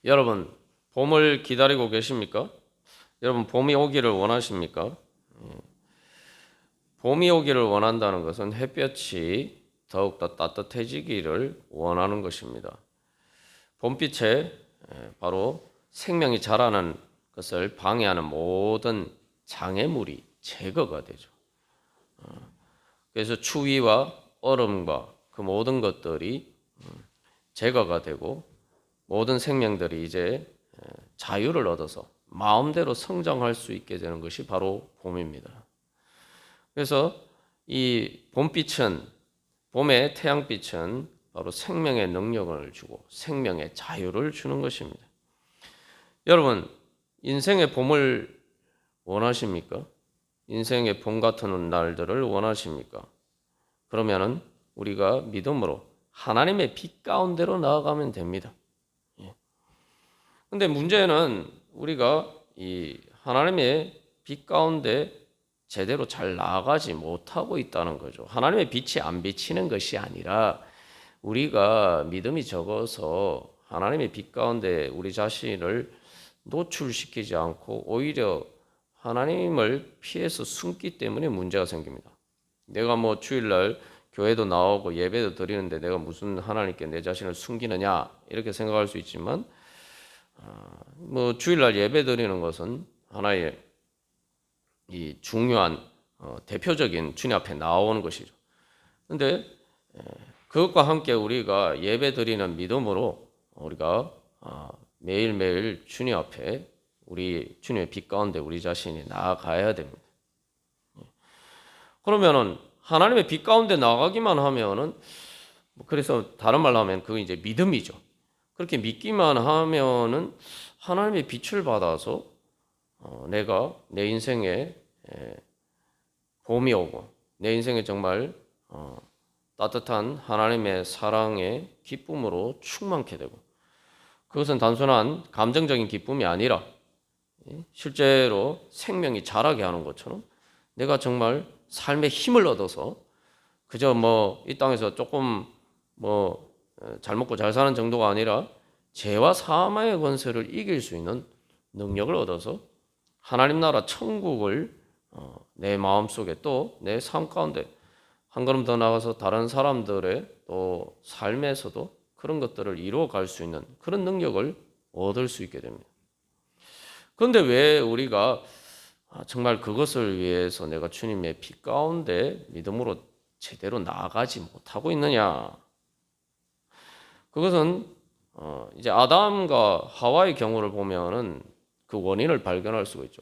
여러분, 봄을 기다리고 계십니까? 여러분, 봄이 오기를 원하십니까? 봄이 오기를 원한다는 것은 햇볕이 더욱더 따뜻해지기를 원하는 것입니다. 봄빛에 바로 생명이 자라는 것을 방해하는 모든 장애물이 제거가 되죠. 그래서 추위와 얼음과 그 모든 것들이 제거가 되고 모든 생명들이 이제 자유를 얻어서 마음대로 성장할 수 있게 되는 것이 바로 봄입니다. 그래서 이 봄빛은, 봄의 태양빛은 바로 생명의 능력을 주고 생명의 자유를 주는 것입니다. 여러분, 인생의 봄을 원하십니까? 인생의 봄 같은 날들을 원하십니까? 그러면은 우리가 믿음으로 하나님의 빛 가운데로 나아가면 됩니다. 근데 문제는 우리가 이 하나님의 빛 가운데 제대로 잘 나아가지 못하고 있다는 거죠. 하나님의 빛이 안 비치는 것이 아니라 우리가 믿음이 적어서 하나님의 빛 가운데 우리 자신을 노출시키지 않고 오히려 하나님을 피해서 숨기 때문에 문제가 생깁니다. 내가 뭐 주일날 교회도 나오고 예배도 드리는데 내가 무슨 하나님께 내 자신을 숨기느냐 이렇게 생각할 수 있지만 뭐 주일날 예배 드리는 것은 하나의 이 중요한 대표적인 주님 앞에 나오는 것이죠. 그런데 그것과 함께 우리가 예배 드리는 믿음으로 우리가 매일매일 주님 앞에 우리 주님의 빛 가운데 우리 자신이 나아가야 됩니다. 그러면은 하나님의 빛 가운데 나가기만 하면은 그래서 다른 말로 하면 그게 이제 믿음이죠. 그렇게 믿기만 하면은 하나님의 빛을 받아서 내가 내 인생에 봄이 오고 내 인생에 정말 따뜻한 하나님의 사랑의 기쁨으로 충만케 되고 그것은 단순한 감정적인 기쁨이 아니라 실제로 생명이 자라게 하는 것처럼 내가 정말 삶의 힘을 얻어서 그저 뭐 이 땅에서 조금 뭐 잘 먹고 잘 사는 정도가 아니라 죄와 사망의 권세를 이길 수 있는 능력을 얻어서 하나님 나라 천국을 내 마음속에 또 내 삶 가운데 한 걸음 더 나가서 다른 사람들의 또 삶에서도 그런 것들을 이루어갈 수 있는 그런 능력을 얻을 수 있게 됩니다. 그런데 왜 우리가 정말 그것을 위해서 내가 주님의 빛 가운데 믿음으로 제대로 나아가지 못하고 있느냐? 그것은 이제 아담과 하와의 경우를 보면은 그 원인을 발견할 수가 있죠.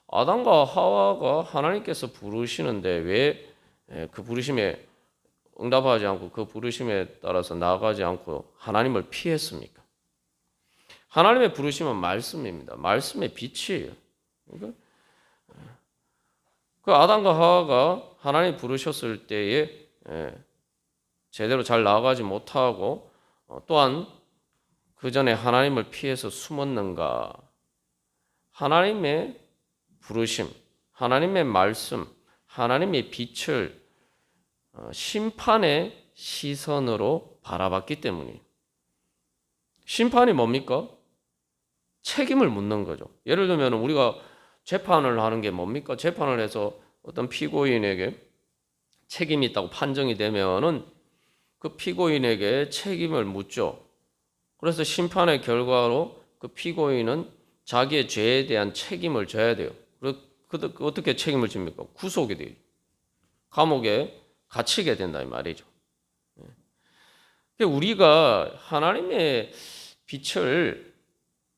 아담과 하와가 하나님께서 부르시는데 왜 그 부르심에 응답하지 않고 그 부르심에 따라서 나아가지 않고 하나님을 피했습니까? 하나님의 부르심은 말씀입니다. 말씀의 빛이에요. 그러니까 그 아담과 하와가 하나님 부르셨을 때에 제대로 잘 나아가지 못하고 또한 그 전에 하나님을 피해서 숨었는가? 하나님의 부르심, 하나님의 말씀, 하나님의 빛을 심판의 시선으로 바라봤기 때문이에요. 심판이 뭡니까? 책임을 묻는 거죠. 예를 들면 우리가 재판을 하는 게 뭡니까? 재판을 해서 어떤 피고인에게 책임이 있다고 판정이 되면은 그 피고인에게 책임을 묻죠. 그래서 심판의 결과로 그 피고인은 자기의 죄에 대한 책임을 져야 돼요. 어떻게 책임을 집니까? 구속이 돼요. 감옥에 갇히게 된다 이 말이죠. 우리가 하나님의 빛을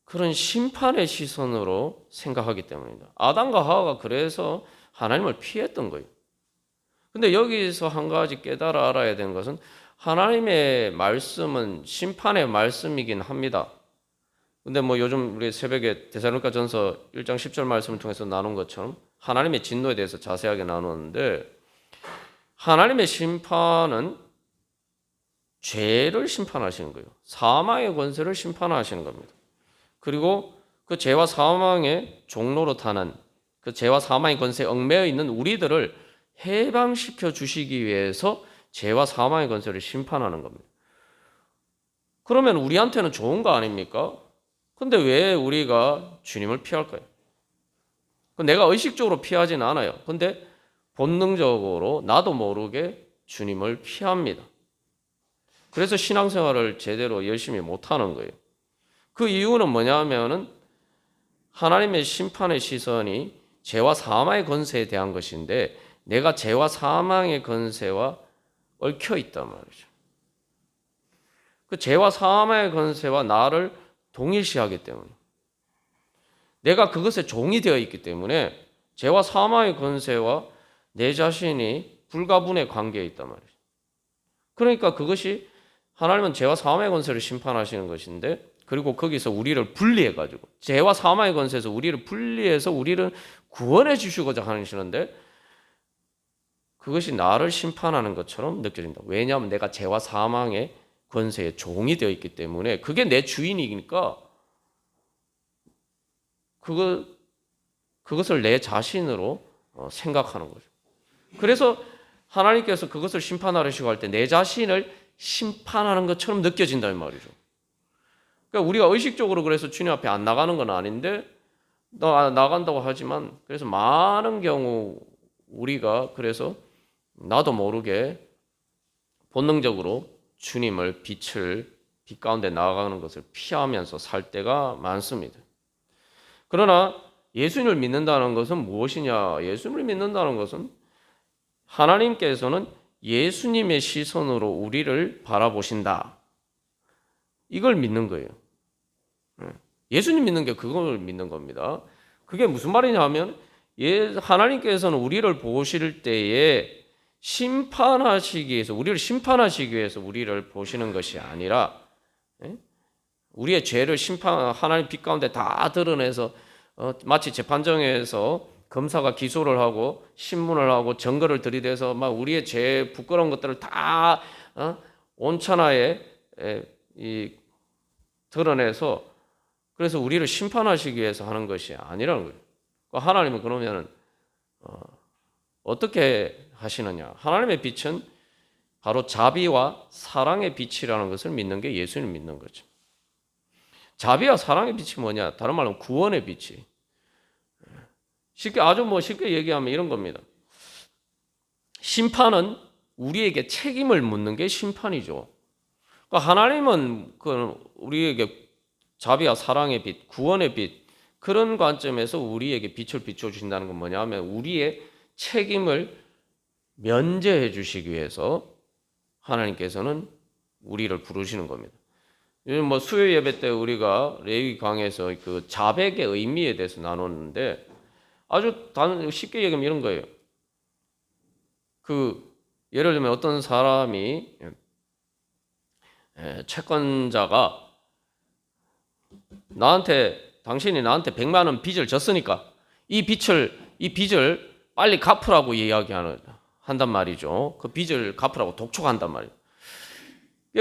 그런 심판의 시선으로 생각하기 때문입니다. 아담과 하와가 그래서 하나님을 피했던 거예요. 근데 여기서 한 가지 깨달아 알아야 되는 것은 하나님의 말씀은 심판의 말씀이긴 합니다. 근데 뭐 요즘 우리 새벽에 데살로니가전서 1장 10절 말씀을 통해서 나눈 것처럼 하나님의 진노에 대해서 자세하게 나누는데 하나님의 심판은 죄를 심판하시는 거예요. 사망의 권세를 심판하시는 겁니다. 그리고 그 죄와 사망의 종로로 타는 그 죄와 사망의 권세에 얽매여 있는 우리들을 해방시켜 주시기 위해서 죄와 사망의 권세를 심판하는 겁니다. 그러면 우리한테는 좋은 거 아닙니까? 근데 왜 우리가 주님을 피할까요? 내가 의식적으로 피하진 않아요. 근데 본능적으로 나도 모르게 주님을 피합니다. 그래서 신앙생활을 제대로 열심히 못하는 거예요. 그 이유는 뭐냐면은 하나님의 심판의 시선이 죄와 사망의 권세에 대한 것인데 내가 죄와 사망의 권세와 얽혀 있단 말이죠. 그 죄와 사망의 권세와 나를 동일시하기 때문에 내가 그것에 종이 되어 있기 때문에 죄와 사망의 권세와 내 자신이 불가분의 관계에 있단 말이죠. 그러니까 그것이 하나님은 죄와 사망의 권세를 심판하시는 것인데 그리고 거기서 우리를 분리해가지고 죄와 사망의 권세에서 우리를 분리해서 우리를 구원해 주시고자 하시는데 그것이 나를 심판하는 것처럼 느껴진다. 왜냐하면 내가 죄와 사망의 권세에 종이 되어 있기 때문에 그게 내 주인이니까 그것을 내 자신으로 생각하는 거죠. 그래서 하나님께서 그것을 심판하시고 할 때 내 자신을 심판하는 것처럼 느껴진다는 말이죠. 그러니까 우리가 의식적으로 그래서 주님 앞에 안 나가는 건 아닌데 나간다고 하지만 그래서 많은 경우 우리가 그래서 나도 모르게 본능적으로 주님을 빛 가운데 나아가는 것을 피하면서 살 때가 많습니다. 그러나 예수님을 믿는다는 것은 무엇이냐? 예수님을 믿는다는 것은 하나님께서는 예수님의 시선으로 우리를 바라보신다. 이걸 믿는 거예요. 예수님 믿는 게 그걸 믿는 겁니다. 그게 무슨 말이냐 하면 하나님께서는 우리를 보실 때에 우리를 심판하시기 위해서 우리를 보시는 것이 아니라 우리의 죄를 하나님 빛 가운데 다 드러내서 마치 재판정에서 검사가 기소를 하고 신문을 하고 증거를 들이대서 막 우리의 죄 부끄러운 것들을 다 온천하에 드러내서 그래서 우리를 심판하시기 위해서 하는 것이 아니라는 거예요. 하나님은 그러면 어떻게 하시느냐? 하나님의 빛은 바로 자비와 사랑의 빛이라는 것을 믿는 게 예수님을 믿는 거죠. 자비와 사랑의 빛이 뭐냐? 다른 말로 구원의 빛이. 아주 쉽게 얘기하면 이런 겁니다. 심판은 우리에게 책임을 묻는 게 심판이죠. 그러니까 하나님은 우리에게 자비와 사랑의 빛, 구원의 빛 그런 관점에서 우리에게 빛을 비춰주신다는 건 뭐냐면 우리의 책임을 면제해 주시기 위해서 하나님께서는 우리를 부르시는 겁니다. 요즘 수요 예배 때 우리가 레위 강에서 그 자백의 의미에 대해서 나눴는데 아주 쉽게 얘기하면 이런 거예요. 예를 들면 어떤 사람이 채권자가 당신이 나한테 100만 원 빚을 졌으니까 이 빚을 빨리 갚으라고 한단 말이죠. 그 빚을 갚으라고 독촉한단 말이에요.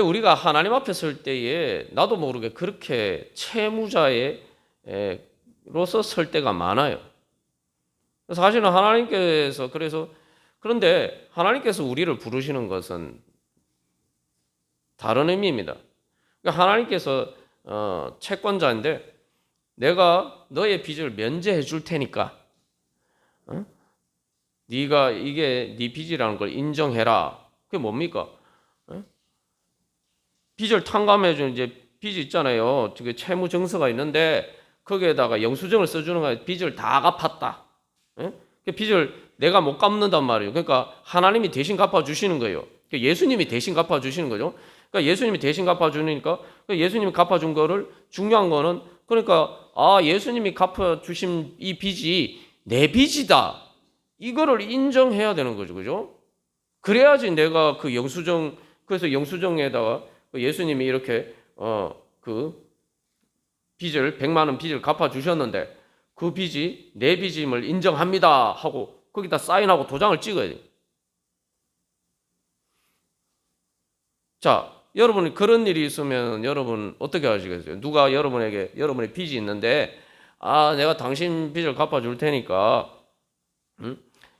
우리가 하나님 앞에 설 때에 나도 모르게 그렇게 채무자로서 설 때가 많아요. 사실은 그런데 하나님께서 우리를 부르시는 것은 다른 의미입니다. 그러니까 하나님께서 채권자인데 내가 너의 빚을 면제해 줄 테니까 네가 이게 네 빚이라는 걸 인정해라. 그게 뭡니까? 빚을 탕감해 주는 빚이 있잖아요. 채무 증서가 있는데 거기에다가 영수증을 써주는 거예요. 빚을 다 갚았다. 빚을 내가 못 갚는단 말이에요. 그러니까 하나님이 대신 갚아주시는 거예요. 예수님이 대신 갚아주시는 거죠. 그러니까 예수님이 대신 갚아주니까 예수님이 갚아준 거를 중요한 거는 그러니까 예수님이 갚아주신 이 빚이 내 빚이다. 이거를 인정해야 되는 거죠. 그죠? 그래야지 내가 그래서 영수증에다가 예수님이 이렇게 그 빚을 100만 원 빚을 갚아주셨는데 그 빚이 내 빚임을 인정합니다 하고 거기다 사인하고 도장을 찍어야 돼요. 자, 여러분 그런 일이 있으면 여러분 어떻게 하시겠어요? 누가 여러분의 빚이 있는데 내가 당신 빚을 갚아줄 테니까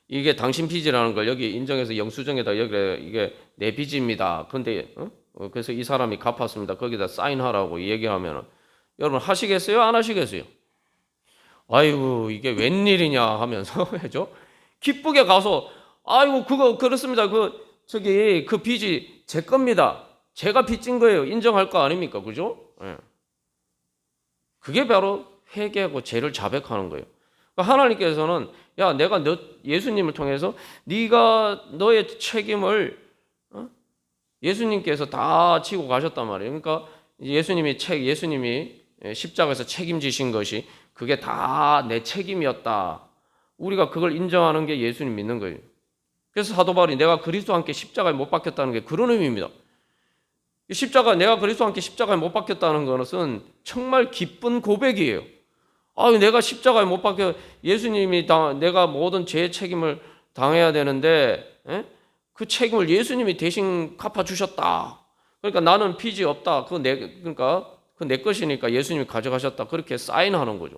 이게 당신 빚이라는 걸 여기 인정해서 영수증에다 이게 내 빚입니다. 그런데 그래서 이 사람이 갚았습니다. 거기다 사인하라고 얘기하면 여러분 하시겠어요? 안 하시겠어요? 아이고 이게 웬일이냐 하면서 해죠. 기쁘게 가서 아이고 그거 그렇습니다. 그 빚이 제 겁니다. 제가 빚진 거예요. 인정할 거 아닙니까? 그죠? 예. 그게 바로 회개하고 죄를 자백하는 거예요. 그러니까 하나님께서는 야 내가 너 예수님을 통해서 네가 너의 책임을 예수님께서 다 지고 가셨단 말이에요. 그러니까 예수님이 십자가에서 책임지신 것이 그게 다 내 책임이었다. 우리가 그걸 인정하는 게 예수님 믿는 거예요. 그래서 사도 바울이 내가 그리스도와 함께 십자가에 못 박혔다는 게 그런 의미입니다. 내가 그리스도와 함께 십자가에 못 박혔다는 것은 정말 기쁜 고백이에요. 내가 십자가에 못 박혀 내가 모든 죄의 책임을 당해야 되는데 그 책임을 예수님이 대신 갚아 주셨다. 그러니까 나는 빚이 없다. 그러니까 그 내 것이니까 예수님이 가져가셨다. 그렇게 사인하는 거죠.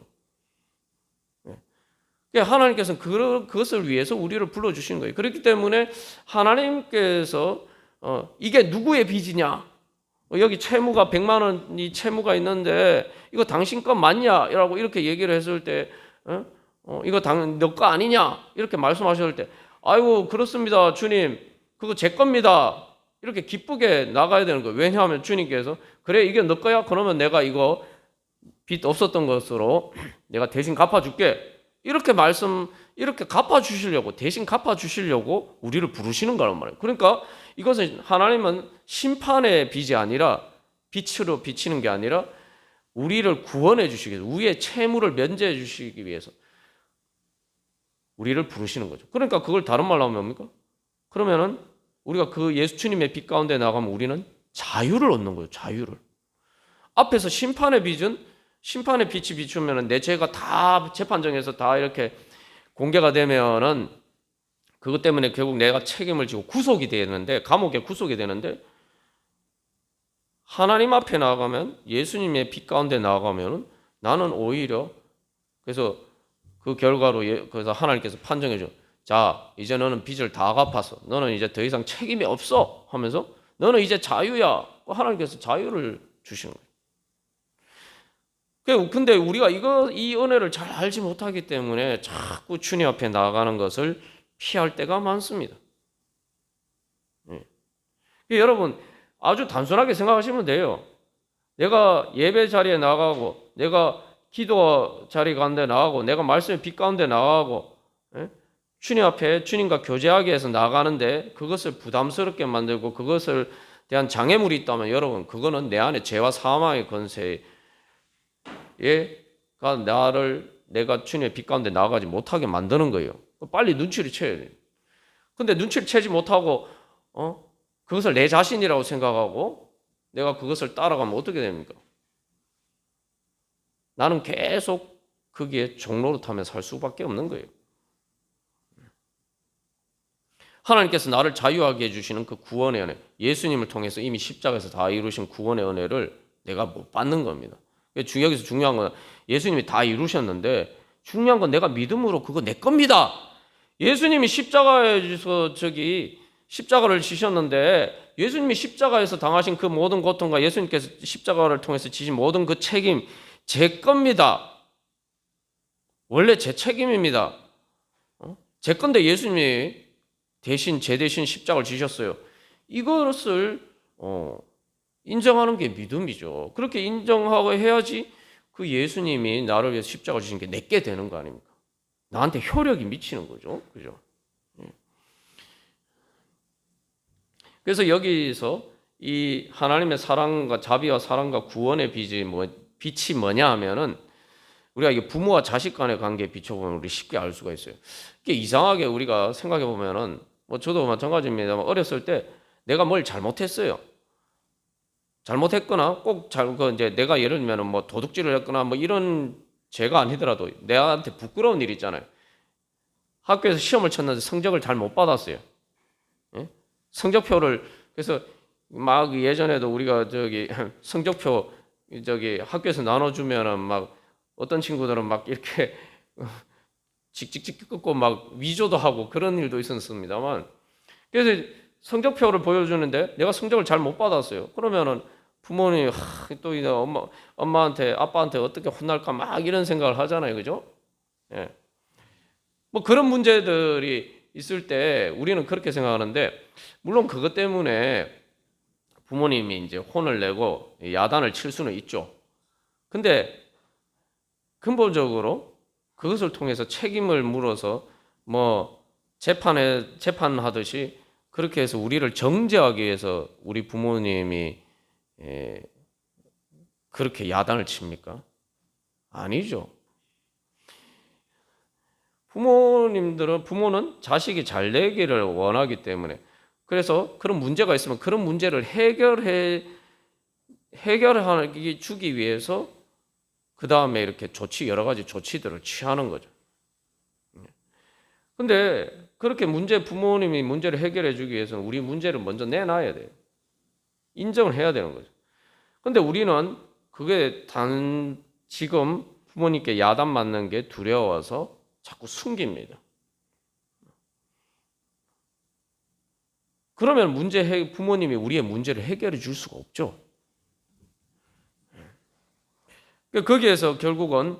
하나님께서는 그것을 위해서 우리를 불러주신 거예요. 그렇기 때문에 하나님께서 이게 누구의 빚이냐? 여기 채무가 100만 원이 채무가 있는데 이거 당신 거 맞냐? 라고 이렇게 얘기를 했을 때 이거 너 거 아니냐? 이렇게 말씀하실 때 아이고 그렇습니다 주님 그거 제 겁니다. 이렇게 기쁘게 나가야 되는 거예요. 왜냐하면 주님께서 그래 이게 너 거야? 그러면 내가 이거 빚 없었던 것으로 내가 대신 갚아줄게. 이렇게 갚아주시려고 대신 갚아주시려고 우리를 부르시는 거란 말이에요. 그러니까 이것은 하나님은 심판의 빚이 아니라 빛으로 비치는 게 아니라 우리를 구원해 주시기 위해서 우리의 채무를 면제해 주시기 위해서 우리를 부르시는 거죠. 그러니까 그걸 다른 말로 하면 뭡니까? 그러면은 우리가 그 예수님의 빛 가운데 나가면 우리는 자유를 얻는 거예요. 자유를. 앞에서 심판의 빛이 비추면은 내 죄가 다 재판정에서 다 이렇게 공개가 되면은 그것 때문에 결국 내가 책임을 지고 구속이 되는데 감옥에 구속이 되는데 하나님 앞에 나아가면 예수님의 빛 가운데 나아가면은 나는 오히려 그래서 그 결과로 그래서 하나님께서 판정해 줘. 자, 이제 너는 빚을 다 갚았어. 너는 이제 더 이상 책임이 없어. 하면서 너는 이제 자유야. 하나님께서 자유를 주시는 거예요. 근데 우리가 이 은혜를 잘 알지 못하기 때문에 자꾸 주님 앞에 나아가는 것을 피할 때가 많습니다. 여러분 아주 단순하게 생각하시면 돼요. 내가 예배 자리에 나가고 내가 기도 자리 가운데 나가고 내가 말씀의 빛 가운데 나가고 주님 앞에 주님과 교제하기 위해서 나가는데 그것을 부담스럽게 만들고 그것을 대한 장애물이 있다면 여러분 그거는 내 안에 죄와 사망의 권세가 내가 주님의 빛 가운데 나가지 못하게 만드는 거예요. 빨리 눈치를 채야 돼요. 근데 눈치를 채지 못하고 그것을 내 자신이라고 생각하고 내가 그것을 따라가면 어떻게 됩니까? 나는 계속 거기에 종노릇하며 살 수밖에 없는 거예요. 하나님께서 나를 자유하게 해주시는 그 구원의 은혜, 예수님을 통해서 이미 십자가에서 다 이루신 구원의 은혜를 내가 못 받는 겁니다. 여기서 중요한 건 예수님이 다 이루셨는데 중요한 건 내가 믿음으로 그거 내 겁니다. 예수님이 십자가에서 십자가를 지셨는데 예수님이 십자가에서 당하신 그 모든 고통과 예수님께서 십자가를 통해서 지신 모든 그 책임 제 겁니다. 원래 제 책임입니다. 제 건데 예수님이 제 대신 십자가를 지셨어요. 이것을 인정하는 게 믿음이죠. 그렇게 인정하고 해야지 그 예수님이 나를 위해서 십자가를 지신 게 내게 되는 거 아닙니까? 나한테 효력이 미치는 거죠. 그죠? 그래서 여기서 이 하나님의 사랑과 자비와 사랑과 구원의 빛이 뭐냐 하면은 우리가 이게 부모와 자식 간의 관계에 비춰보면 우리 쉽게 알 수가 있어요. 이게 이상하게 우리가 생각해 보면은 저도 마찬가지입니다만 어렸을 때 내가 뭘 잘못했어요. 잘못했거나 이제 내가 예를 들면 도둑질을 했거나 이런 죄가 아니더라도 내한테 부끄러운 일 있잖아요. 학교에서 시험을 쳤는데 성적을 잘 못 받았어요. 예? 성적표를 그래서 막 예전에도 우리가 성적표 학교에서 나눠주면은 어떤 친구들은 이렇게 직직직 끊고 위조도 하고 그런 일도 있었습니다만 그래서 성적표를 보여주는데 내가 성적을 잘 못 받았어요. 그러면은 부모님 또 이제 엄마한테 아빠한테 어떻게 혼날까 막 이런 생각을 하잖아요, 그죠? 예. 뭐 그런 문제들이 있을 때 우리는 그렇게 생각하는데 물론 그것 때문에 부모님이 이제 혼을 내고 야단을 칠 수는 있죠. 근데 근본적으로 그것을 통해서 책임을 물어서 뭐 재판하듯이 그렇게 해서 우리를 정죄하기 위해서 우리 부모님이 그렇게 야단을 칩니까? 아니죠. 부모는 자식이 잘 되기를 원하기 때문에 그래서 그런 문제가 있으면 그런 문제를 해결하기 주기 위해서 그 다음에 이렇게 여러 가지 조치들을 취하는 거죠. 근데 그렇게 부모님이 문제를 해결해 주기 위해서는 우리 문제를 먼저 내놔야 돼요. 인정을 해야 되는 거죠. 근데 우리는 그게 지금 부모님께 야단 맞는 게 두려워서 자꾸 숨깁니다. 그러면 부모님이 우리의 문제를 해결해 줄 수가 없죠. 거기에서 결국은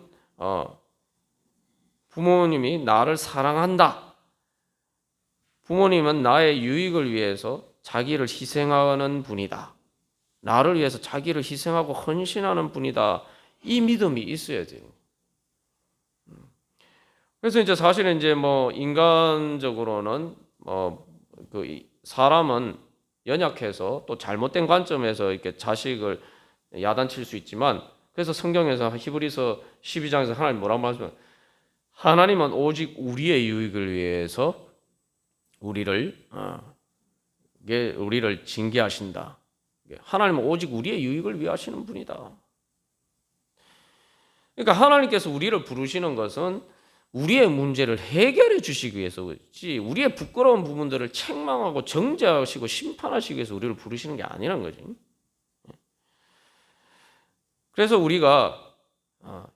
부모님이 나를 사랑한다. 부모님은 나의 유익을 위해서 자기를 희생하는 분이다. 나를 위해서 자기를 희생하고 헌신하는 분이다. 이 믿음이 있어야 돼요. 그래서 이제 사실은 이제 뭐 인간적으로는 그 사람은 연약해서 또 잘못된 관점에서 이렇게 자식을 야단칠 수 있지만 그래서 성경에서 히브리서 12장에서 하나님 뭐라고 말씀하시면 하나님은 오직 우리의 유익을 위해서 우리를 징계하신다. 하나님은 오직 우리의 유익을 위해 하시는 분이다. 그러니까 하나님께서 우리를 부르시는 것은 우리의 문제를 해결해 주시기 위해서지 우리의 부끄러운 부분들을 책망하고 정죄하시고 심판하시기 위해서 우리를 부르시는 게 아니란 거지. 그래서 우리가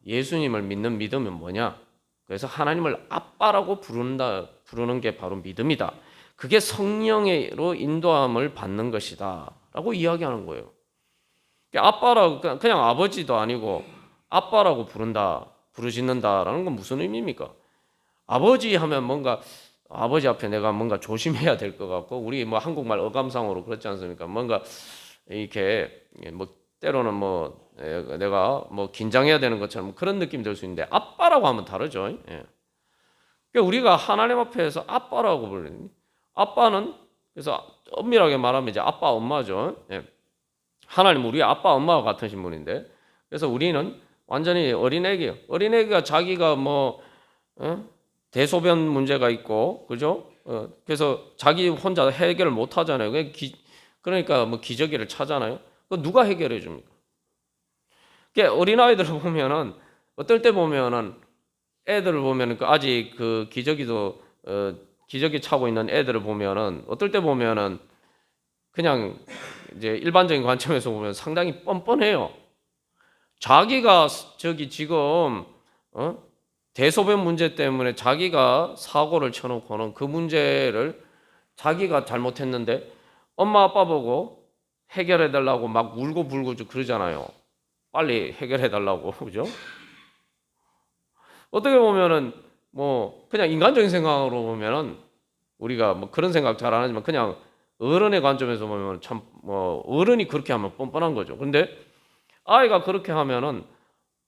예수님을 믿는 믿음은 뭐냐? 그래서 하나님을 아빠라고 부르는 게 바로 믿음이다. 그게 성령으로 인도함을 받는 것이다. 라고 이야기하는 거예요. 아빠라고, 그냥 아버지도 아니고 아빠라고 부르짖는다라는 건 무슨 의미입니까? 아버지 하면 뭔가 아버지 앞에 내가 뭔가 조심해야 될 것 같고 우리 뭐 한국말 어감상으로 그렇지 않습니까? 뭔가 이렇게 뭐 때로는 뭐 내가 뭐 긴장해야 되는 것처럼 그런 느낌이 들 수 있는데 아빠라고 하면 다르죠. 예. 그러니까 우리가 하나님 앞에서 아빠라고 부르는 아빠는 그래서 엄밀하게 말하면 이제 아빠 엄마죠. 예. 하나님 우리 아빠 엄마와 같으신 분인데 그래서 우리는 완전히 어린애기예요. 어린애기가 자기가 뭐 대소변 문제가 있고 그죠? 그래서 자기 혼자 해결을 못 하잖아요. 그러니까 뭐 기저귀를 차잖아요. 누가 해결해 줍니까? 그러니까 어린아이들을 보면은 어떨 때 보면은 애들을 보면은 아직 그 기저귀 차고 있는 애들을 보면은 어떨 때 보면은 그냥 이제 일반적인 관점에서 보면 상당히 뻔뻔해요. 자기가 지금 대소변 문제 때문에 자기가 사고를 쳐놓고는 그 문제를 자기가 잘못했는데 엄마 아빠 보고 해결해 달라고 막 울고 불고 그러잖아요. 빨리 해결해 달라고 그죠? 어떻게 보면은 뭐 그냥 인간적인 생각으로 보면은 우리가 뭐 그런 생각 잘 안 하지만 그냥 어른의 관점에서 보면 참 뭐 어른이 그렇게 하면 뻔뻔한 거죠. 근데 아이가 그렇게 하면은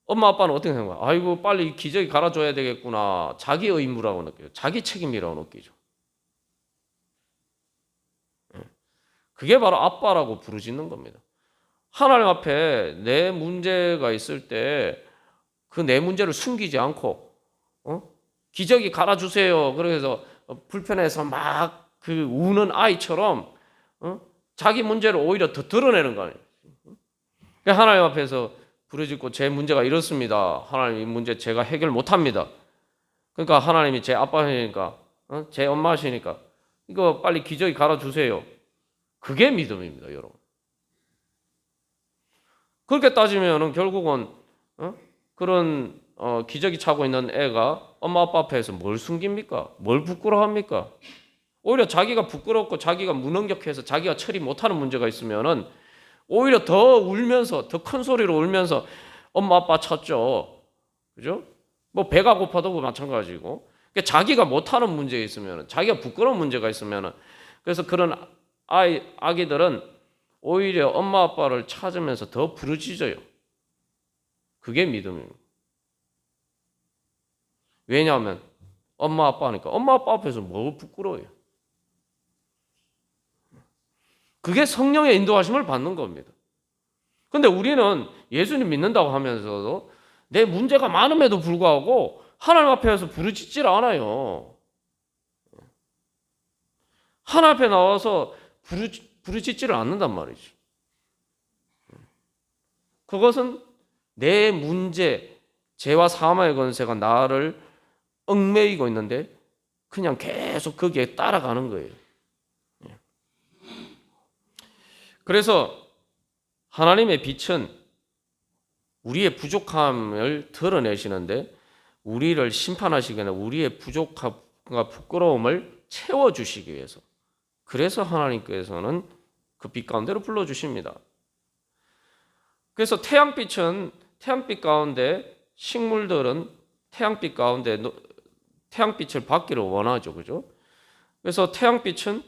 엄마 아빠는 어떻게 생각해요? 아이고 빨리 기저귀 갈아줘야 되겠구나. 자기 의무라고 느껴요. 자기 책임이라고 느끼죠. 그게 바로 아빠라고 부르짖는 겁니다. 하나님 앞에 내 문제가 있을 때 그 내 문제를 숨기지 않고 기저귀 갈아주세요. 그래서 불편해서 막 그 우는 아이처럼 자기 문제를 오히려 더 드러내는 거예요. 하나님 앞에서 부르짖고 제 문제가 이렇습니다. 하나님 이 문제 제가 해결 못합니다. 그러니까 하나님이 제 아빠시니까 제 엄마시니까 이거 빨리 기저귀 갈아주세요. 그게 믿음입니다, 여러분. 그렇게 따지면은 결국은 그런 기저귀 차고 있는 애가 엄마 아빠 앞에서 뭘 숨깁니까? 뭘 부끄러워합니까? 오히려 자기가 부끄럽고 자기가 무능력해서 자기가 처리 못하는 문제가 있으면은 오히려 더 울면서, 더 큰 소리로 울면서 엄마 아빠 찾죠. 그죠? 뭐 배가 고파도 마찬가지고. 그러니까 자기가 못하는 문제가 있으면, 자기가 부끄러운 문제가 있으면, 그래서 그런 아기들은 오히려 엄마 아빠를 찾으면서 더 부르짖어요. 그게 믿음입니다. 왜냐하면 엄마 아빠니까. 엄마 아빠 앞에서 뭐 부끄러워요. 그게 성령의 인도하심을 받는 겁니다. 근데 우리는 예수님 믿는다고 하면서도 내 문제가 많음에도 불구하고 하나님 앞에서 부르짖질 않아요. 하나님 앞에 나와서 부르짖지를 않는단 말이죠. 그것은 내 문제, 죄와 사망의 권세가 나를 얽매이고 있는데 그냥 계속 거기에 따라가는 거예요. 그래서 하나님의 빛은 우리의 부족함을 드러내시는데 우리를 심판하시거나 우리의 부족함과 부끄러움을 채워주시기 위해서, 그래서 하나님께서는 그 빛 가운데로 불러주십니다. 그래서 태양빛은, 태양빛 가운데 식물들은 태양빛 가운데 태양빛을 받기를 원하죠. 그죠? 그래서 태양빛은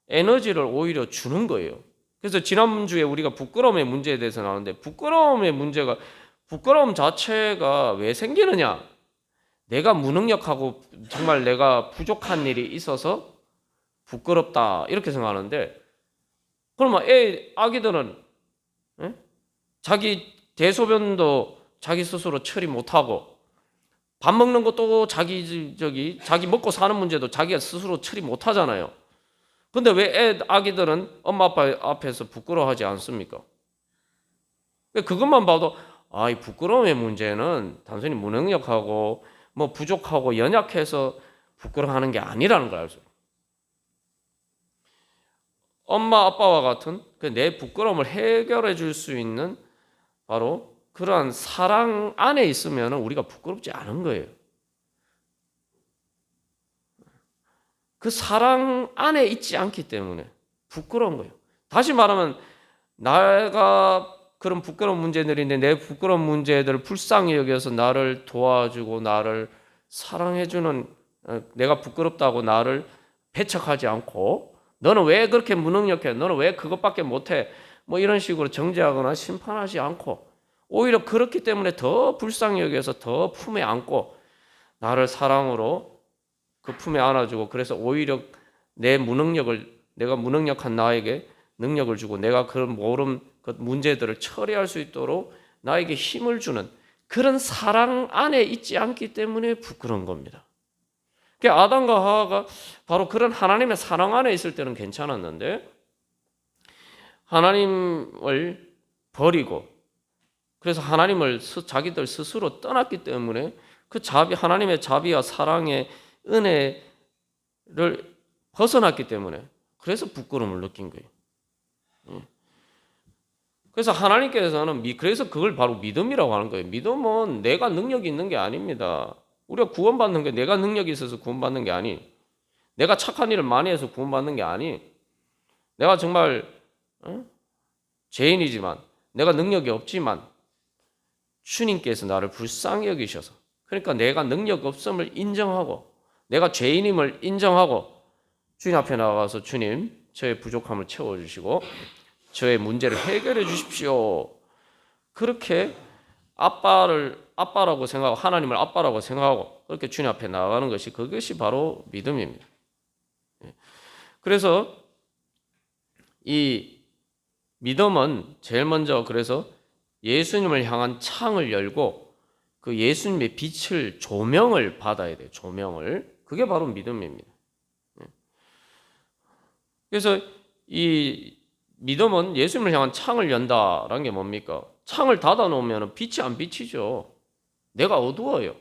에너지를 오히려 주는 거예요. 그래서 지난주에 우리가 부끄러움의 문제에 대해서 나왔는데, 부끄러움 자체가 왜 생기느냐? 내가 무능력하고 정말 내가 부족한 일이 있어서 부끄럽다 이렇게 생각하는데, 그러면 아기들은 자기 대소변도 자기 스스로 처리 못하고 밥 먹는 것도 자기 먹고 사는 문제도 자기가 스스로 처리 못하잖아요. 근데 왜 아기들은 엄마 아빠 앞에서 부끄러워하지 않습니까? 그것만 봐도 이 부끄러움의 문제는 단순히 무능력하고 뭐 부족하고 연약해서 부끄러워하는 게 아니라는 걸 알죠. 엄마 아빠와 같은 내 부끄러움을 해결해 줄 수 있는 바로 그러한 사랑 안에 있으면 우리가 부끄럽지 않은 거예요. 그 사랑 안에 있지 않기 때문에 부끄러운 거예요. 다시 말하면 내가 그런 부끄러운 문제들인데 내 부끄러운 문제들을 불쌍히 여겨서 나를 도와주고 나를 사랑해주는, 내가 부끄럽다고 나를 배척하지 않고 너는 왜 그렇게 무능력해? 너는 왜 그것밖에 못해? 뭐 이런 식으로 정죄하거나 심판하지 않고 오히려 그렇기 때문에 더 불쌍히 여겨서 더 품에 안고 나를 사랑으로 그 품에 안아주고, 그래서 오히려 내가 무능력한 나에게 능력을 주고 내가 그런 모름 그 문제들을 처리할 수 있도록 나에게 힘을 주는 그런 사랑 안에 있지 않기 때문에 부끄러운 겁니다. 그러니까 아담과 하와가 바로 그런 하나님의 사랑 안에 있을 때는 괜찮았는데 하나님을 버리고 그래서 하나님을 자기들 스스로 떠났기 때문에 그 하나님의 자비와 사랑의 은혜를 벗어났기 때문에 그래서 부끄러움을 느낀 거예요. 그래서 하나님께서는 그래서 그걸 바로 믿음이라고 하는 거예요. 믿음은 내가 능력이 있는 게 아닙니다. 우리가 구원받는 게 내가 능력이 있어서 구원받는 게 아니, 내가 착한 일을 많이 해서 구원받는 게 아니, 내가 정말 죄인이지만 내가 능력이 없지만 주님께서 나를 불쌍히 여기셔서, 그러니까 내가 능력 없음을 인정하고 내가 죄인임을 인정하고 주님 앞에 나가서 주님 저의 부족함을 채워주시고 저의 문제를 해결해 주십시오. 그렇게 아빠라고 생각하고 하나님을 아빠라고 생각하고 그렇게 주님 앞에 나가는 것이, 그것이 바로 믿음입니다. 그래서 이 믿음은 제일 먼저 그래서 예수님을 향한 창을 열고 그 예수님의 빛을 조명을 받아야 돼요. 조명을. 그게 바로 믿음입니다. 그래서 이 믿음은 예수님을 향한 창을 연다라는 게 뭡니까? 창을 닫아 놓으면 빛이 안 비치죠. 내가 어두워요.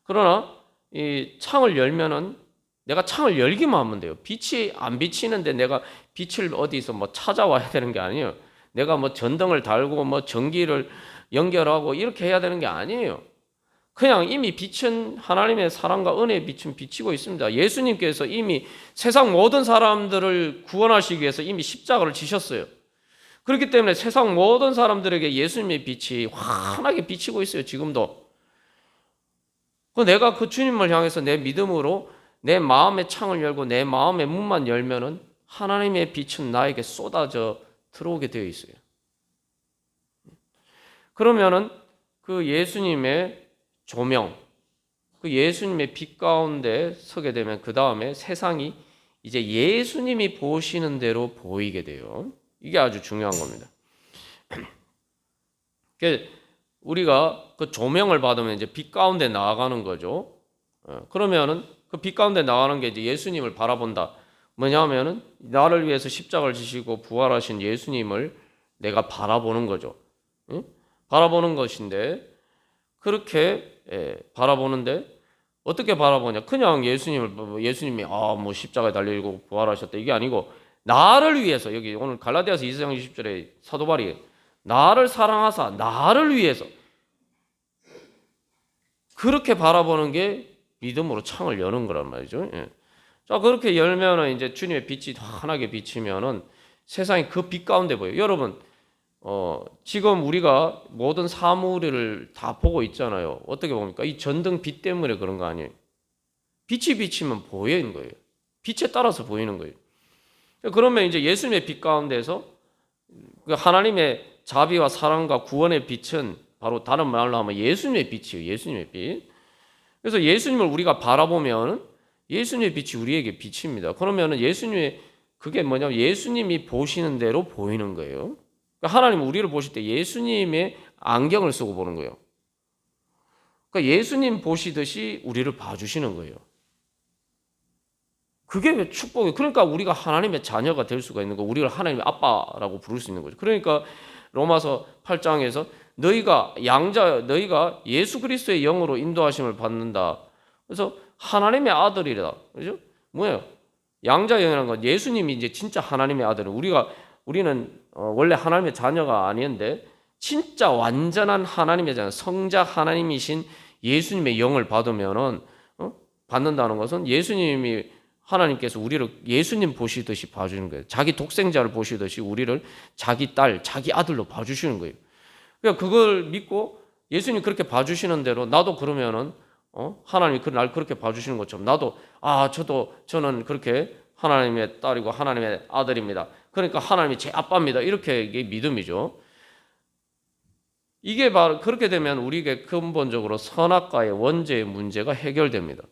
그러나 이 창을 열면은 내가 창을 열기만 하면 돼요. 빛이 안 비치는데 내가 빛을 어디서 뭐 찾아와야 되는 게 아니에요. 내가 뭐 전등을 달고 뭐 전기를 연결하고 이렇게 해야 되는 게 아니에요. 그냥 이미 빛은 하나님의 사랑과 은혜의 빛은 비치고 있습니다. 예수님께서 이미 세상 모든 사람들을 구원하시기 위해서 이미 십자가를 지셨어요. 그렇기 때문에 세상 모든 사람들에게 예수님의 빛이 환하게 비치고 있어요. 지금도. 내가 그 주님을 향해서 내 믿음으로 내 마음의 창을 열고 내 마음의 문만 열면은 하나님의 빛은 나에게 쏟아져 들어오게 되어 있어요. 그러면은 그 예수님의 조명, 그 예수님의 빛 가운데 서게 되면 그 다음에 세상이 이제 예수님이 보시는 대로 보이게 돼요. 이게 아주 중요한 겁니다. 우리가 그 조명을 받으면 이제 빛 가운데 나아가는 거죠. 그러면은 그 빛 가운데 나가는 게 이제 예수님을 바라본다. 뭐냐면은 나를 위해서 십자가를 지시고 부활하신 예수님을 내가 바라보는 거죠. 바라보는 것인데 그렇게 바라보는데 어떻게 바라보냐? 그냥 예수님이 뭐 십자가에 달리고 부활하셨다 이게 아니고 나를 위해서 여기 오늘 갈라디아서 2장 20절에 사도 바울이 나를 사랑하사 나를 위해서 그렇게 바라보는 게 믿음으로 창을 여는 거란 말이죠. 자, 그렇게 열면은 이제 주님의 빛이 환하게 비치면은 세상이 그 빛 가운데 보여요. 여러분, 지금 우리가 모든 사물을 다 보고 있잖아요. 어떻게 봅니까? 이 전등 빛 때문에 그런 거 아니에요. 빛이 비치면 보이는 거예요. 빛에 따라서 보이는 거예요. 그러면 이제 예수님의 빛 가운데서 하나님의 자비와 사랑과 구원의 빛은 바로 다른 말로 하면 예수님의 빛이에요. 예수님의 빛. 그래서 예수님을 우리가 바라보면 예수님의 빛이 우리에게 비칩니다. 그러면은 그게 뭐냐면 예수님이 보시는 대로 보이는 거예요. 그러니까 하나님은 우리를 보실 때 예수님의 안경을 쓰고 보는 거예요. 그러니까 예수님 보시듯이 우리를 봐주시는 거예요. 그게 왜 축복이에요? 그러니까 우리가 하나님의 자녀가 될 수가 있는 거, 우리를 하나님의 아빠라고 부를 수 있는 거죠. 그러니까 로마서 8장에서 너희가 예수 그리스도의 영으로 인도하심을 받는다. 그래서 하나님의 아들이다. 그죠? 뭐예요? 양자 영이라는 건 예수님이 이제 진짜 하나님의 아들은 우리는 원래 하나님의 자녀가 아닌데 진짜 완전한 하나님의 자녀, 성자 하나님이신 예수님의 영을 받으면은 받는다는 것은 하나님께서 우리를 예수님 보시듯이 봐주는 거예요. 자기 독생자를 보시듯이 우리를 자기 딸, 자기 아들로 봐주시는 거예요. 그러니까 그걸 믿고 예수님 그렇게 봐주시는 대로 나도 그러면은 하나님이 날 그렇게 봐주시는 것처럼 나도 저는 그렇게 하나님의 딸이고 하나님의 아들입니다. 그러니까 하나님이 제 아빠입니다. 이렇게 믿음이죠. 이게 바로 그렇게 되면 우리에게 근본적으로 선악과의 원죄의 문제가 해결됩니다.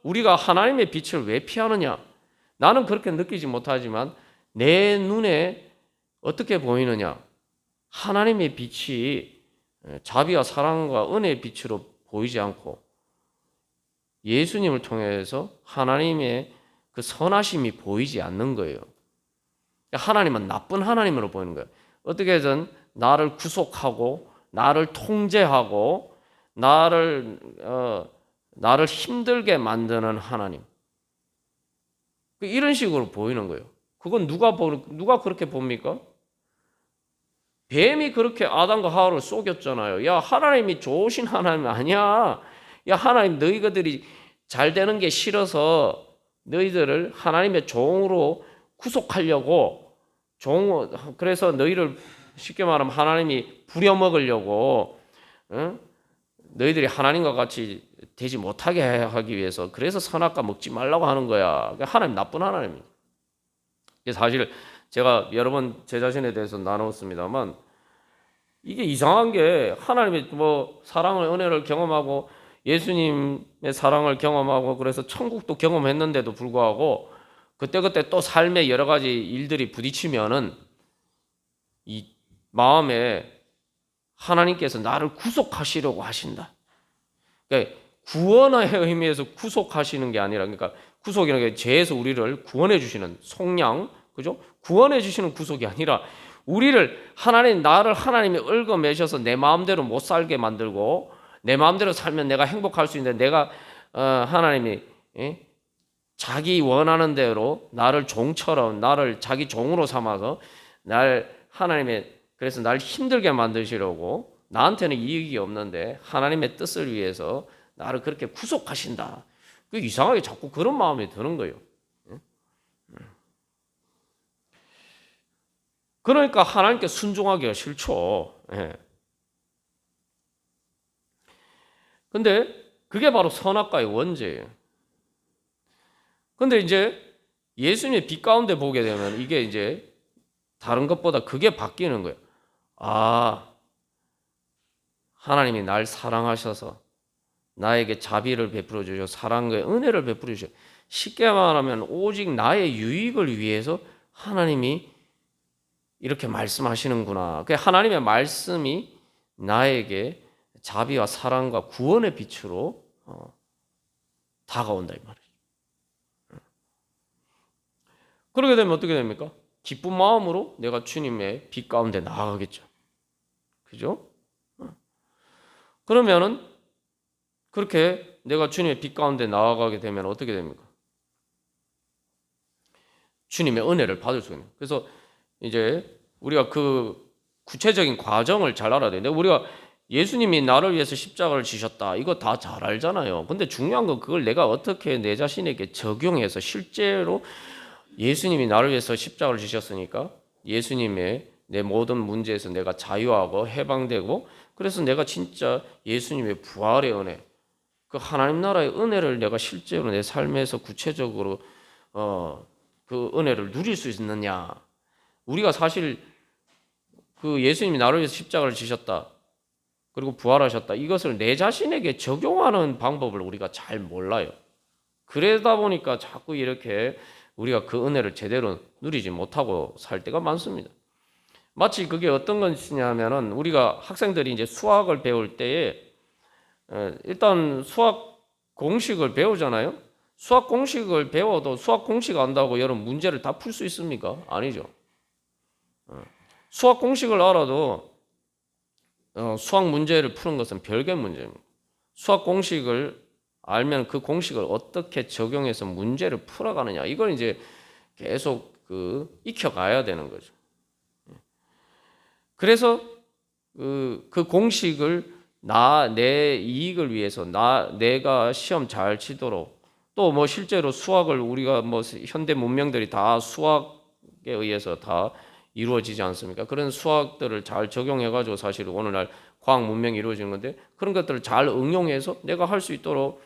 우리가 하나님의 빛을 왜 피하느냐? 나는 그렇게 느끼지 못하지만 내 눈에 어떻게 보이느냐? 하나님의 빛이 자비와 사랑과 은혜의 빛으로 보이지 않고 예수님을 통해서 하나님의 그 선하심이 보이지 않는 거예요. 하나님은 나쁜 하나님으로 보이는 거예요. 어떻게든 나를 구속하고 나를 통제하고 나를 힘들게 만드는 하나님. 이런 식으로 보이는 거예요. 그건 누가 그렇게 봅니까? 뱀이 그렇게 아담과 하와를 속였잖아요. 야, 하나님이 좋으신 하나님 아니야. 야, 하나님 너희들이 잘 되는 게 싫어서 너희들을 하나님의 종으로 구속하려고 그래서 너희를 쉽게 말하면 하나님이 부려먹으려고 너희들이 하나님과 같이 되지 못하게 하기 위해서 그래서 선악과 먹지 말라고 하는 거야. 하나님 나쁜 하나님이에요. 사실 제가 여러 번 제 자신에 대해서 나눴습니다만 이게 이상한 게 하나님의 사랑을 은혜를 경험하고 예수님의 사랑을 경험하고 그래서 천국도 경험했는데도 불구하고 그때 또 삶의 여러 가지 일들이 부딪히면은 이 마음에 하나님께서 나를 구속하시려고 하신다. 그러니까 구원의 의미에서 구속하시는 게 아니라 그러니까 구속이라는 게 죄에서 우리를 구원해 주시는 속량, 그죠? 구원해 주시는 구속이 아니라 나를 하나님이 얽어매셔서 내 마음대로 못 살게 만들고 내 마음대로 살면 내가 행복할 수 있는데 내가 하나님이 자기 원하는 대로 나를 종처럼 나를 자기 종으로 삼아서 그래서 날 힘들게 만드시려고 나한테는 이익이 없는데 하나님의 뜻을 위해서 나를 그렇게 구속하신다. 이상하게 자꾸 그런 마음이 드는 거예요. 그러니까 하나님께 순종하기가 싫죠. 예. 근데 그게 바로 선악과의 원죄예요. 근데 이제 예수님의 빛 가운데 보게 되면 이게 이제 다른 것보다 그게 바뀌는 거예요. 아, 하나님이 날 사랑하셔서 나에게 자비를 베풀어 주셔 사랑과 은혜를 베풀어 주셔. 쉽게 말하면 오직 나의 유익을 위해서 하나님이 이렇게 말씀하시는구나. 그 하나님의 말씀이 나에게 자비와 사랑과 구원의 빛으로 다가온다 이 말이에요. 그렇게 되면 어떻게 됩니까? 기쁜 마음으로 내가 주님의 빛 가운데 나아가겠죠. 그죠? 그러면은 그렇게 내가 주님의 빛 가운데 나아가게 되면 어떻게 됩니까? 주님의 은혜를 받을 수 있는. 그래서 이제 우리가 그 구체적인 과정을 잘 알아야 되는데 우리가 예수님이 나를 위해서 십자가를 지셨다. 이거 다 잘 알잖아요. 근데 중요한 건 그걸 내가 어떻게 내 자신에게 적용해서 실제로 예수님이 나를 위해서 십자가를 지셨으니까 예수님의 내 모든 문제에서 내가 자유하고 해방되고 그래서 내가 진짜 예수님의 부활의 은혜 그 하나님 나라의 은혜를 내가 실제로 내 삶에서 구체적으로 그 은혜를 누릴 수 있느냐. 우리가 사실 그 예수님이 나를 위해서 십자가를 지셨다. 그리고 부활하셨다. 이것을 내 자신에게 적용하는 방법을 우리가 잘 몰라요. 그러다 보니까 자꾸 이렇게 우리가 그 은혜를 제대로 누리지 못하고 살 때가 많습니다. 마치 그게 어떤 것이냐면은 우리가 학생들이 이제 수학을 배울 때에 일단 수학 공식을 배우잖아요. 수학 공식을 배워도 수학 공식 안다고 여러분 문제를 다 풀 수 있습니까? 아니죠. 수학 공식을 알아도 수학 문제를 푸는 것은 별개 문제입니다. 수학 공식을 알면 그 공식을 어떻게 적용해서 문제를 풀어가느냐 이걸 이제 계속 익혀가야 되는 거죠. 그래서 그 공식을 내 이익을 위해서 내가 시험 잘 치도록 또 뭐 실제로 수학을 우리가 뭐 현대 문명들이 다 수학에 의해서 다 이루어지지 않습니까? 그런 수학들을 잘 적용해가지고 사실 오늘날 과학 문명이 이루어지는 건데 그런 것들을 잘 응용해서 내가 할 수 있도록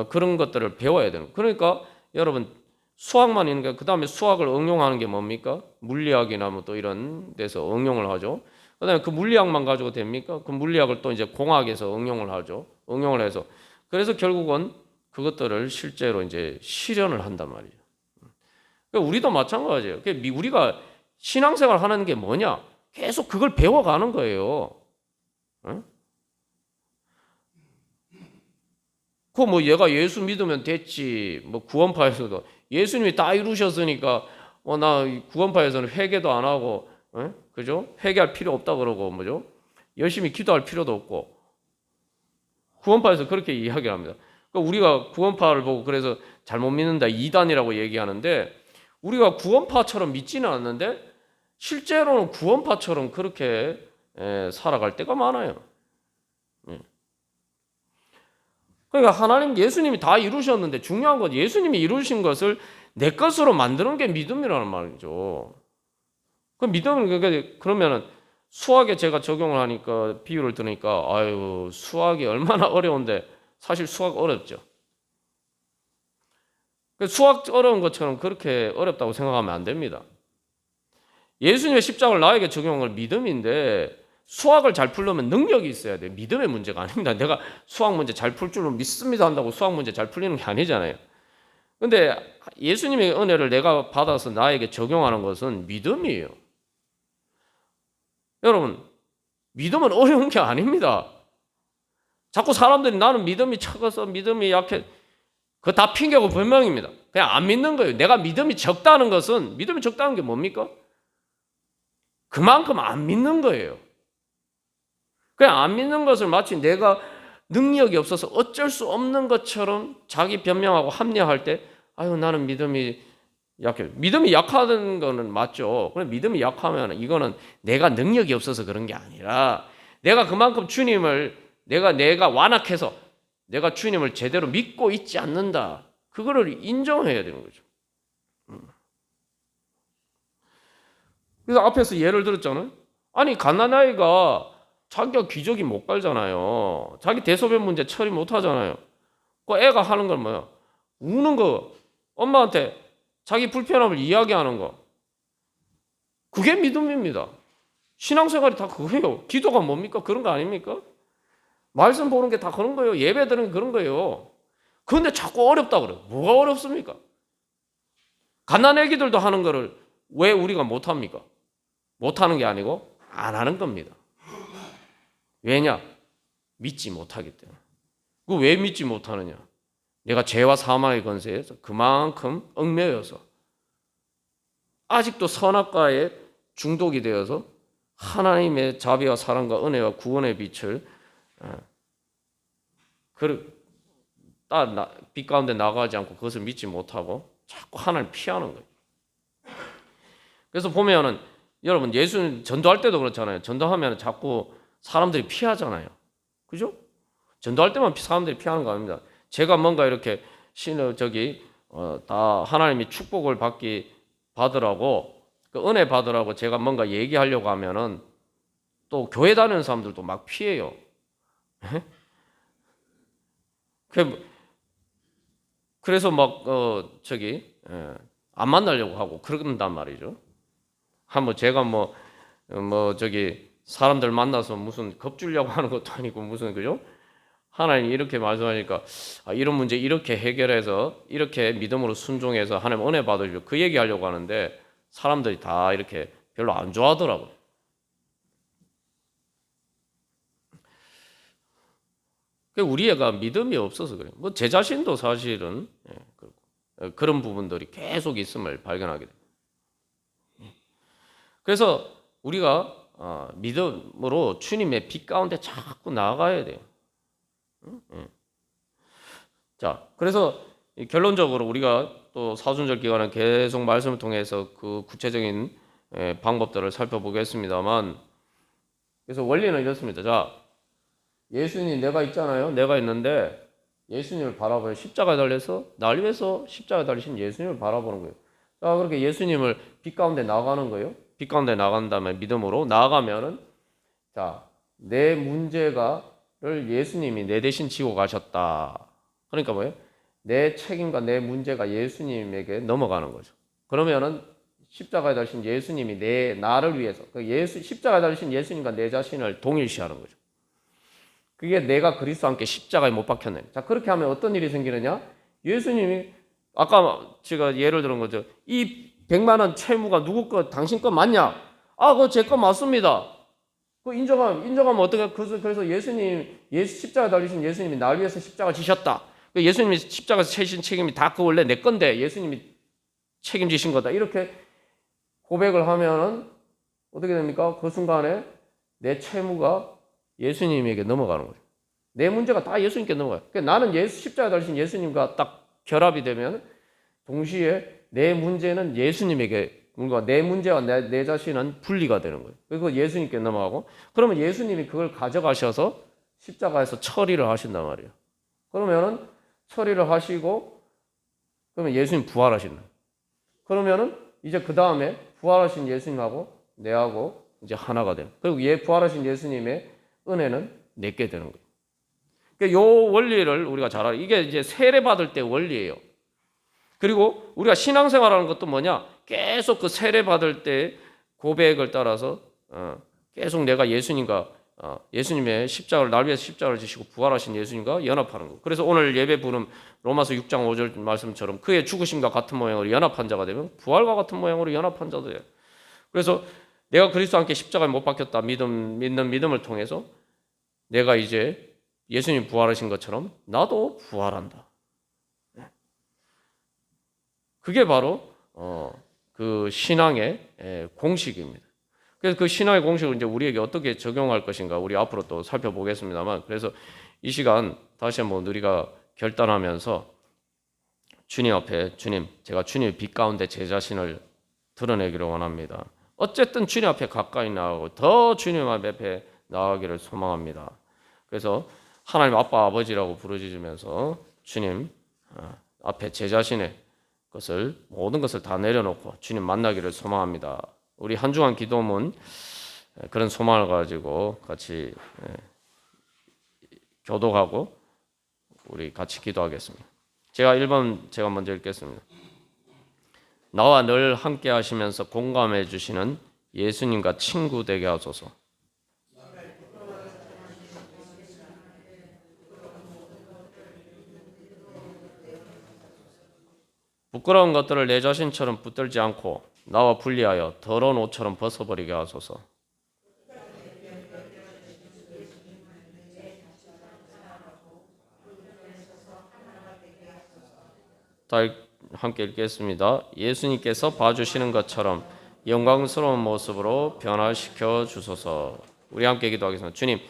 그런 것들을 배워야 되는. 그러니까 여러분 수학만 있는 게 그 다음에 수학을 응용하는 게 뭡니까? 물리학이나 뭐 또 이런 데서 응용을 하죠. 그다음에 그 물리학만 가지고 됩니까? 그 물리학을 또 이제 공학에서 응용을 하죠. 응용을 해서 그래서 결국은 그것들을 실제로 이제 실현을 한단 말이에요. 그러니까 우리도 마찬가지예요. 우리가 신앙생활 하는 게 뭐냐? 계속 그걸 배워가는 거예요. 응? 뭐 얘가 예수 믿으면 됐지. 뭐 구원파에서도 예수님이 다 이루셨으니까 나 구원파에서는 회개도 안 하고, 그죠? 회개할 필요 없다 그러고 뭐죠? 열심히 기도할 필요도 없고 구원파에서 그렇게 이야기합니다. 그러니까 우리가 구원파를 보고 그래서 잘못 믿는다 이단이라고 얘기하는데 우리가 구원파처럼 믿지는 않는데 실제로는 구원파처럼 그렇게 살아갈 때가 많아요. 그러니까 하나님 예수님이 다 이루셨는데 중요한 건 예수님이 이루신 것을 내 것으로 만드는 게 믿음이라는 말이죠. 그 믿음은 그러면은 수학에 제가 적용을 하니까 비유를 들으니까 아유 수학이 얼마나 어려운데 사실 수학 어렵죠. 수학 어려운 것처럼 그렇게 어렵다고 생각하면 안 됩니다. 예수님의 십자가를 나에게 적용한 건 믿음인데 수학을 잘 풀려면 능력이 있어야 돼요. 믿음의 문제가 아닙니다. 내가 수학 문제 잘 풀 줄로 믿습니다 한다고 수학 문제 잘 풀리는 게 아니잖아요. 근데 예수님의 은혜를 내가 받아서 나에게 적용하는 것은 믿음이에요. 여러분, 믿음은 어려운 게 아닙니다. 자꾸 사람들이 나는 믿음이 적어서 믿음이 약해. 그거 다 핑계고 변명입니다. 그냥 안 믿는 거예요. 내가 믿음이 적다는 것은 믿음이 적다는 게 뭡니까? 그만큼 안 믿는 거예요. 그냥 안 믿는 것을 마치 내가 능력이 없어서 어쩔 수 없는 것처럼 자기 변명하고 합리화할 때 아유 나는 믿음이 약해. 믿음이 약하다는 거는 맞죠. 그런데 믿음이 약하면 이거는 내가 능력이 없어서 그런 게 아니라 내가 그만큼 주님을 내가 완악해서 내가 주님을 제대로 믿고 있지 않는다. 그거를 인정해야 되는 거죠. 그래서 앞에서 예를 들었잖아요. 아니 갓난아이가 자기가 기저귀 못 갈잖아요. 자기 대소변 문제 처리 못 하잖아요. 그 애가 하는 건 뭐야? 우는 거. 엄마한테 자기 불편함을 이야기하는 거. 그게 믿음입니다. 신앙생활이 다 그거예요. 기도가 뭡니까? 그런 거 아닙니까? 말씀 보는 게 다 그런 거예요. 예배 드리는 게 그런 거예요. 그런데 자꾸 어렵다 그래요. 뭐가 어렵습니까? 갓난애기들도 하는 거를 왜 우리가 못합니까? 못하는 게 아니고 안 하는 겁니다. 왜냐? 믿지 못하기 때문에. 그 왜 믿지 못하느냐? 내가 죄와 사망의 권세에서 그만큼 얽매여서 아직도 선악과에 중독이 되어서 하나님의 자비와 사랑과 은혜와 구원의 빛을 빛 가운데 나가지 않고 그것을 믿지 못하고 자꾸 하나님을 피하는 거예요. 그래서 보면은 여러분 예수 전도할 때도 그렇잖아요. 전도하면 자꾸 사람들이 피하잖아요. 그죠? 전도할 때만 사람들이 피하는 거 아닙니다. 제가 뭔가 이렇게 다 하나님이 축복을 받으라고 그 은혜 받으라고 제가 뭔가 얘기하려고 하면은 또 교회 다니는 사람들도 막 피해요. 그래서 막 안 만나려고 하고 그런단 말이죠. 한번 제가 사람들 만나서 무슨 겁주려고 하는 것도 아니고 무슨 그죠? 하나님이 이렇게 말씀하니까 이런 문제 이렇게 해결해서 이렇게 믿음으로 순종해서 하나님 은혜 받으시고 그 얘기하려고 하는데 사람들이 다 이렇게 별로 안 좋아하더라고요. 우리 애가 믿음이 없어서 그래요. 제 자신도 사실은 그런 부분들이 계속 있음을 발견하게 돼요. 그래서 우리가 믿음으로 주님의 빛 가운데 자꾸 나아가야 돼요. 자, 그래서 결론적으로 우리가 또 사순절 기간은 계속 말씀을 통해서 그 구체적인 방법들을 살펴보겠습니다만, 그래서 원리는 이렇습니다. 자, 예수님 내가 있잖아요. 내가 있는데 예수님을 바라보는 십자가에 달려서 날 위해서 십자가에 달리신 예수님을 바라보는 거예요. 자, 그렇게 예수님을 빛 가운데 나가는 거예요. 빛 가운데 나간 다음에 믿음으로 나아가면은 자, 내 문제가를 예수님이 내 대신 지고 가셨다. 그러니까 뭐예요? 내 책임과 내 문제가 예수님에게 넘어가는 거죠. 그러면은 십자가에 달리신 예수님이 나를 위해서 십자가에 달리신 예수님과 내 자신을 동일시하는 거죠. 그게 내가 그리스도와 함께 십자가에 못 박혔네. 자, 그렇게 하면 어떤 일이 생기느냐? 예수님이 아까 제가 예를 들은 거죠. 이 100만 원 채무가 누구 거 당신 거 맞냐? 그거 제 거 맞습니다. 그 인정하면 어떻게? 그래서 십자가 달리신 예수님이 날 위해서 십자가 지셨다. 예수님이 십자가에서 지신 책임이 다 그 원래 내 건데 예수님이 책임지신 거다. 이렇게 고백을 하면은 어떻게 됩니까? 그 순간에 내 채무가 예수님에게 넘어가는 거죠. 내 문제가 다 예수님께 넘어가요. 그러니까 나는 십자가 달리신 예수님과 딱 결합이 되면 동시에 내 문제는 예수님에게, 뭔가 내 문제와 내 자신은 분리가 되는 거예요. 그리고 예수님께 넘어가고, 그러면 예수님이 그걸 가져가셔서 십자가에서 처리를 하신단 말이에요. 그러면은 처리를 하시고, 그러면 예수님 부활하신다. 그러면은 이제 그 다음에 부활하신 예수님하고 내하고 이제 하나가 돼요. 그리고 부활하신 예수님의 은혜는 내게 되는 거예요. 그러니까 이 원리를 우리가 잘 알아요. 이게 이제 세례 받을 때 원리예요. 그리고 우리가 신앙생활하는 것도 뭐냐? 계속 그 세례 받을 때 고백을 따라서 계속 내가 예수님과 예수님의 십자가를 날 위해서 십자가를 지시고 부활하신 예수님과 연합하는 거. 그래서 오늘 예배 부름 로마서 6장 5절 말씀처럼 그의 죽으심과 같은 모양으로 연합한 자가 되면 부활과 같은 모양으로 연합한 자도 돼요. 그래서 내가 그리스도와 함께 십자가에 못 박혔다 믿는 믿음을 통해서 내가 이제 예수님 부활하신 것처럼 나도 부활한다. 그게 바로 그 신앙의 공식입니다. 그래서 그 신앙의 공식을 이제 우리에게 어떻게 적용할 것인가 우리 앞으로 또 살펴보겠습니다만, 그래서 이 시간 다시 한번 우리가 결단하면서 주님 앞에 제가 주님의 빛 가운데 제 자신을 드러내기를 원합니다. 어쨌든 주님 앞에 가까이 나가고 더 주님 앞에 나가기를 소망합니다. 그래서 하나님 아빠 아버지라고 부르짖으면서 주님 앞에 제 자신의 모든 것을 다 내려놓고 주님 만나기를 소망합니다. 우리 한 주간 기도문 그런 소망을 가지고 같이 교독하고 우리 같이 기도하겠습니다. 제가 1번 제가 먼저 읽겠습니다. 나와 늘 함께 하시면서 공감해 주시는 예수님과 친구 되게 하소서. 부끄러운 것들을 내 자신처럼 붙들지 않고 나와 분리하여 더러운 옷처럼 벗어버리게 하소서. 다 함께 읽겠습니다. 예수님께서 봐주시는 것처럼 영광스러운 모습으로 변화시켜 주소서. 우리 함께 기도하겠습니다. 주님,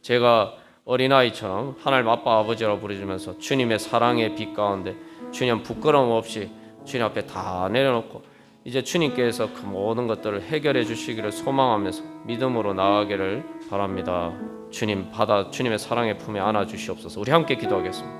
제가 어린아이처럼 하나님 아빠 아버지라고 부르시면서 주님의 사랑의 빛 가운데 주님 부끄러움 없이 주님 앞에 다 내려놓고 이제 주님께서 그 모든 것들을 해결해 주시기를 소망하면서 믿음으로 나아가기를 바랍니다. 주님 주님의 사랑의 품에 안아 주시옵소서. 우리 함께 기도하겠습니다.